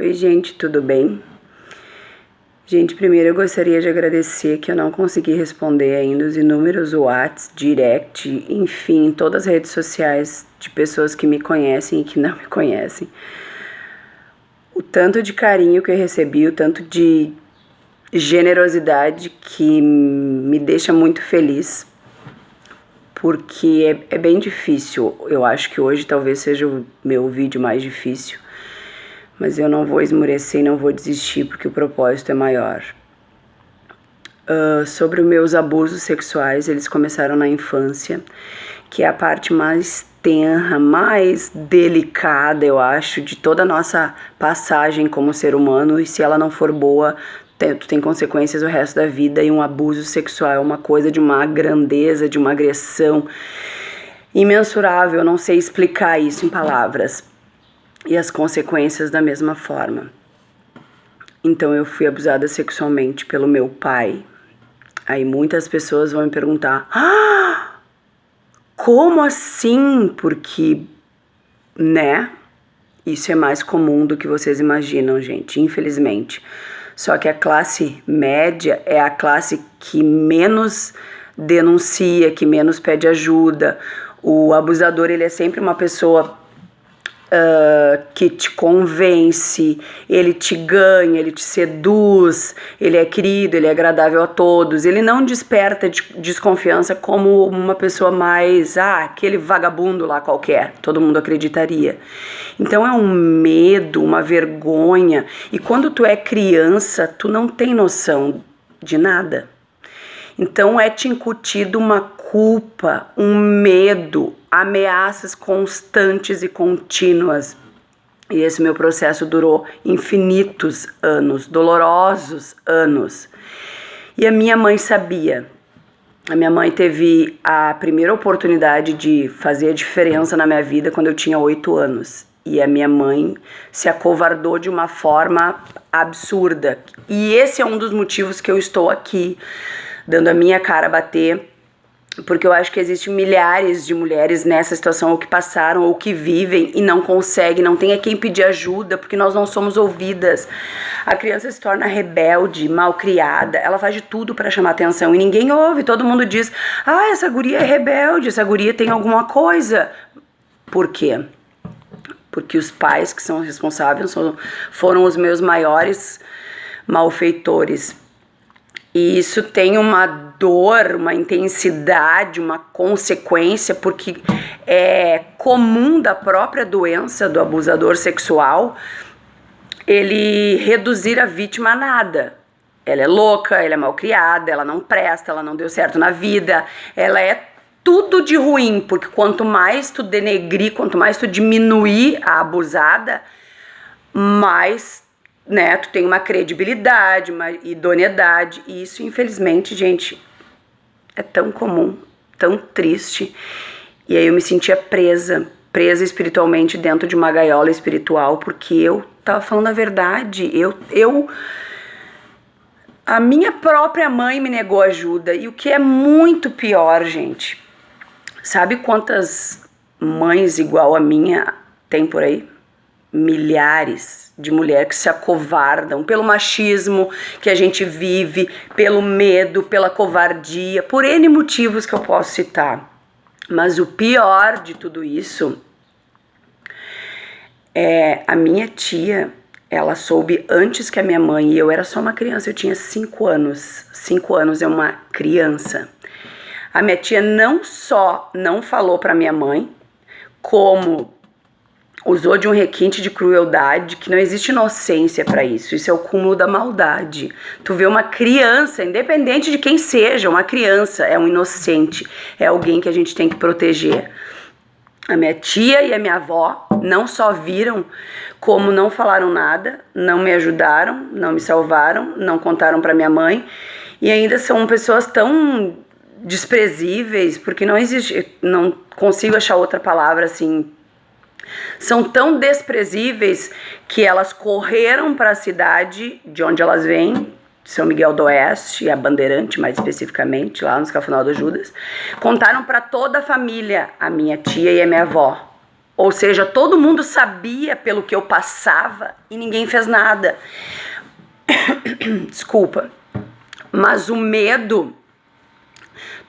Oi, gente, tudo bem? Gente, primeiro eu gostaria de agradecer que eu não consegui responder ainda os inúmeros Whats, Direct, enfim, todas as redes sociais de pessoas que me conhecem e que não me conhecem. O tanto de carinho que eu recebi, o tanto de generosidade que me deixa muito feliz, porque é bem difícil. Eu acho que hoje talvez seja o meu vídeo mais difícil, mas eu não vou esmorecer e não vou desistir porque o propósito é maior. Sobre os meus abusos sexuais, eles começaram na infância, que é a parte mais tenra, mais delicada, eu acho, de toda a nossa passagem como ser humano, e se ela não for boa, tu tem consequências o resto da vida, e um abuso sexual é uma coisa de uma grandeza, de uma agressão imensurável, eu não sei explicar isso em palavras, e as consequências da mesma forma. Então eu fui abusada sexualmente pelo meu pai. Aí muitas pessoas vão me perguntar: como assim? Porque, né? Isso é mais comum do que vocês imaginam, gente, infelizmente. Só que a classe média é a classe que menos denuncia, que menos pede ajuda. O abusador, ele é sempre uma pessoa que te convence, ele te ganha, ele te seduz, ele é querido, ele é agradável a todos, ele não desperta desconfiança como uma pessoa mais, aquele vagabundo lá qualquer, todo mundo acreditaria. Então é um medo, uma vergonha, e quando tu é criança, tu não tem noção de nada. Então é te incutido uma culpa, um medo, ameaças constantes e contínuas. E esse meu processo durou infinitos anos, dolorosos anos. E a minha mãe sabia. A minha mãe teve a primeira oportunidade de fazer a diferença na minha vida quando eu tinha 8 anos. E a minha mãe se acovardou de uma forma absurda. E esse é um dos motivos que eu estou aqui, dando a minha cara a bater, porque eu acho que existem milhares de mulheres nessa situação, ou que passaram, ou que vivem e não conseguem, não tem a quem pedir ajuda, porque nós não somos ouvidas. A criança se torna rebelde, malcriada, ela faz de tudo para chamar atenção e ninguém ouve, todo mundo diz: essa guria é rebelde, essa guria tem alguma coisa. Por quê? Porque os pais que são responsáveis foram os meus maiores malfeitores. E isso tem uma dor, uma intensidade, uma consequência, porque é comum da própria doença do abusador sexual ele reduzir a vítima a nada. Ela é louca, ela é malcriada, ela não presta, ela não deu certo na vida, ela é tudo de ruim, porque quanto mais tu denegrir, quanto mais tu diminuir a abusada, mais, né, tu tem uma credibilidade, uma idoneidade, e isso, infelizmente, gente, é tão comum, tão triste. E aí eu me sentia presa espiritualmente dentro de uma gaiola espiritual, porque eu tava falando a verdade, a minha própria mãe me negou ajuda, e o que é muito pior, gente, sabe quantas mães igual a minha tem por aí? Milhares de mulheres que se acovardam pelo machismo que a gente vive, pelo medo, pela covardia, por N motivos que eu posso citar. Mas o pior de tudo isso é a minha tia. Ela soube antes que a minha mãe, e eu era só uma criança, eu tinha 5 anos. 5 anos é uma criança. A minha tia não só não falou para minha mãe, como usou de um requinte de crueldade, que não existe inocência para isso. Isso é o cúmulo da maldade. Tu vê uma criança, independente de quem seja, uma criança é um inocente, é alguém que a gente tem que proteger. A minha tia e a minha avó não só viram, como não falaram nada, não me ajudaram, não me salvaram, não contaram para minha mãe, e ainda são pessoas tão desprezíveis, porque não existe, não consigo achar outra palavra assim. São tão desprezíveis que elas correram para a cidade de onde elas vêm, São Miguel do Oeste, a Bandeirante mais especificamente, lá no Cafunal do Judas, contaram para toda a família, a minha tia e a minha avó, Ou seja, todo mundo sabia pelo que eu passava e ninguém fez nada. Desculpa. Mas o medo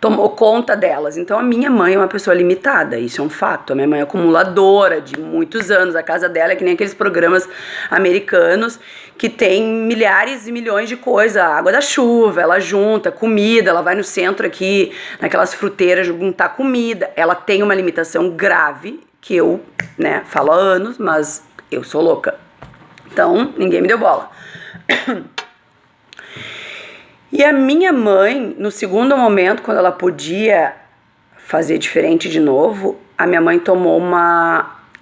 tomou conta delas. Então a minha mãe é uma pessoa limitada, isso é um fato. A minha mãe é acumuladora de muitos anos. A casa dela é que nem aqueles programas americanos que tem milhares e milhões de coisas. A água da chuva, ela junta comida, ela vai no centro aqui, naquelas fruteiras, juntar comida. Ela tem uma limitação grave, que eu, né, falo há anos, mas eu sou louca. Então, ninguém me deu bola. E a minha mãe, no segundo momento, quando ela podia fazer diferente de novo, a minha mãe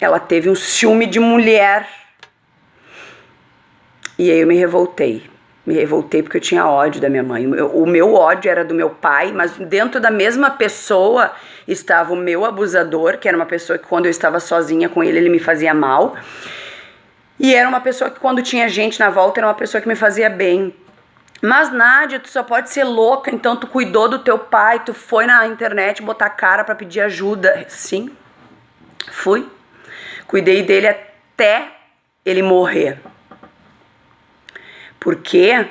ela teve um ciúme de mulher. E aí eu me revoltei. Me revoltei porque eu tinha ódio da minha mãe. O meu ódio era do meu pai, mas dentro da mesma pessoa estava o meu abusador, que era uma pessoa que quando eu estava sozinha com ele me fazia mal. E era uma pessoa que quando tinha gente na volta era uma pessoa que me fazia bem. Mas Nádia, tu só pode ser louca, então tu cuidou do teu pai, tu foi na internet botar a cara pra pedir ajuda. Sim, fui. Cuidei dele até ele morrer. Por quê?